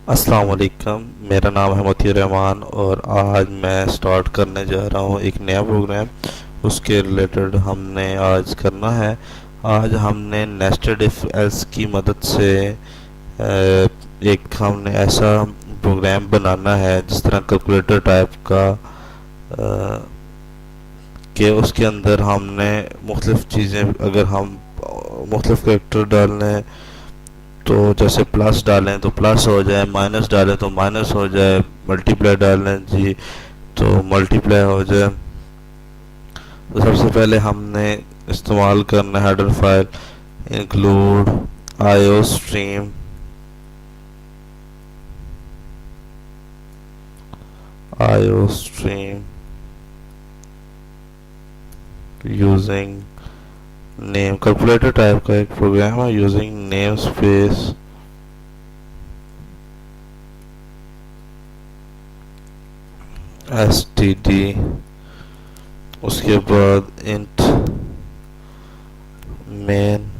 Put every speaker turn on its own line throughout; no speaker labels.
अस्सलाम वालेकुम। मेरा नाम है मोती रहमान और आज मैं स्टार्ट करने जा रहा हूँ एक नया प्रोग्राम। उसके रिलेटेड हमने आज करना है। आज हमने नेस्टेड इफ एल्स की मदद से एक हमने ऐसा प्रोग्राम बनाना है जिस तरह कैलकुलेटर टाइप का, कि उसके अंदर हमने मुख्तलिफ चीज़ें, अगर हम मुख्तलिफ करेक्टर डालने, तो जैसे प्लस डालें तो प्लस हो जाए, माइनस डालें तो माइनस हो जाए, मल्टीप्लाई डालें जी तो मल्टीप्लाई हो जाए। तो सबसे पहले हमने इस्तेमाल करना है header file include IO stream IO stream using name. Calculator type का एक प्रोग्राम है using name space S T D. उसके बाद इंट मेन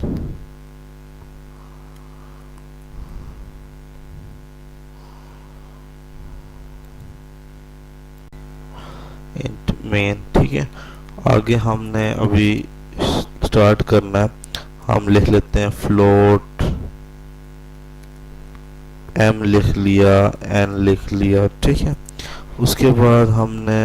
इंट मेन, ठीक है। आगे हमने अभी स्टार्ट करना है। हम लिख लेते हैं फ्लोट, एम लिख लिया, एन लिख लिया, ठीक है। उसके बाद हमने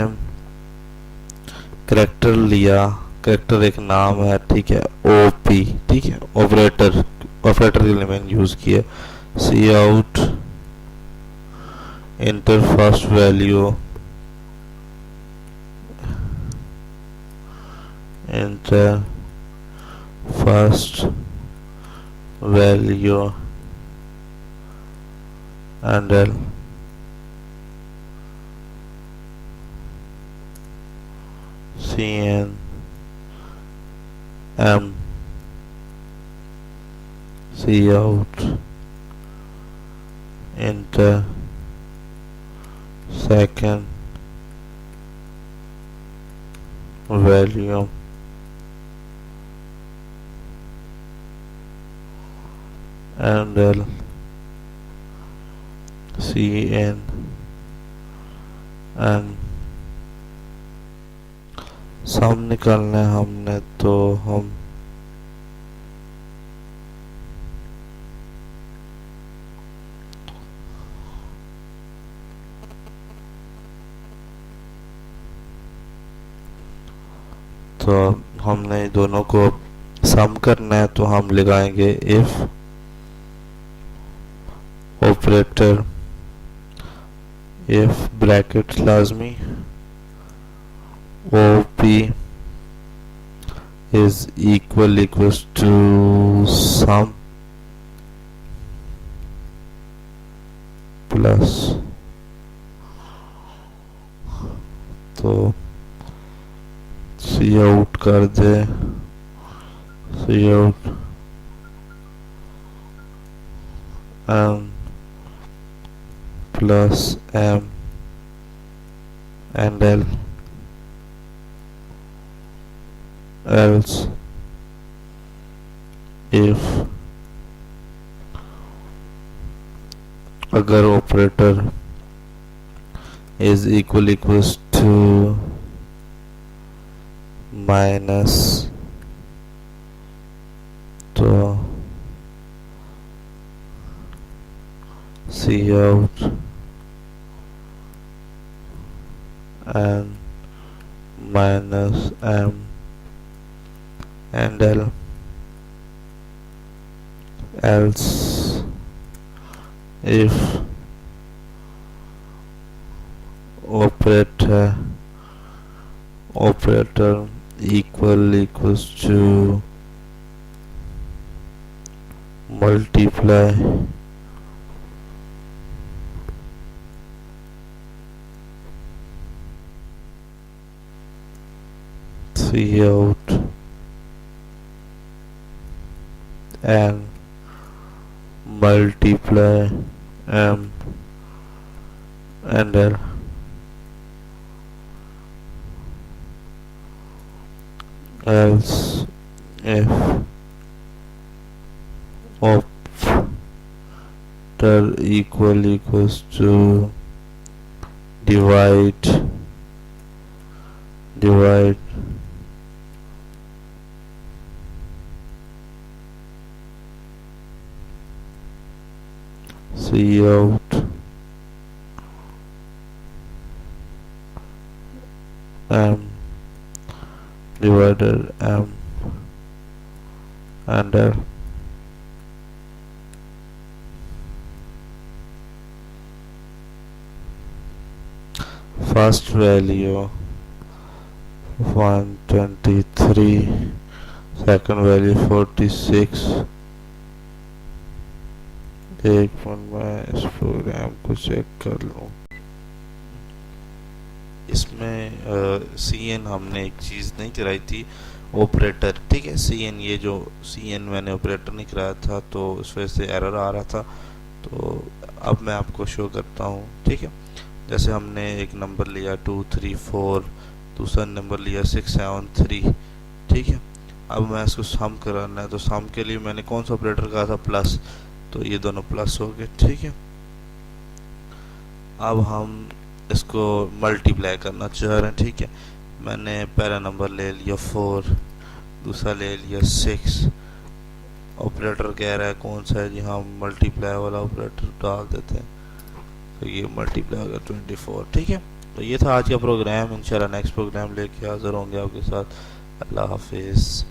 करेक्टर लिया, करेक्टर एक नाम है, ठीक है, ओ पी, ठीक है। ऑपरेटर, ऑपरेटर के लिए मैंने यूज किया cout enter first value, enter first value and cin M cout enter second value and cin N. Sum निकालना है हमने, तो हम तो हमने दोनों को सम करना है, तो हम लगाएंगे इफ ऑपरेटर, इफ ब्रैकेट लाजमी, O P is equals to sum plus, तो सी आउट कर दे, cout M plus M endl else if, अगर operator is equals to minus, तो cout and minus M and else if operator equals to multiply see out and multiply m and l else if op equal equals to divide C out M divided M and L. First value 123, second value 46. एक minute मैं इस programme को check कर लूँ। इसमें C N हमने एक चीज़ नहीं कराई थी, ऑपरेटर, ठीक है। सी एन, ये जो सी एन मैंने ऑपरेटर नहीं कराया था तो इस वजह से एरर आ रहा था। तो अब मैं आपको शो करता हूँ, ठीक है। जैसे हमने एक नंबर लिया 234, दूसरा नंबर लिया 673, ठीक है। अब मैं इसको सम कराना है, तो सम के लिए मैंने कौन सा ऑपरेटर कहा था, प्लस, तो ये दोनों प्लस हो गए, ठीक है। अब हम इसको मल्टीप्लाई करना चाह रहे हैं, ठीक है। मैंने पहला नंबर ले लिया 4, दूसरा ले लिया 6, ऑपरेटर कह रहा है कौन सा है जी, हम मल्टीप्लाई वाला ऑपरेटर डाल देते हैं, तो ये मल्टीप्लाई होगा 24, ठीक है। तो ये था आज का प्रोग्राम। इंशाल्लाह नेक्स्ट प्रोग्राम लेके हाजिर होंगे आपके साथ। अल्लाह हाफिज़।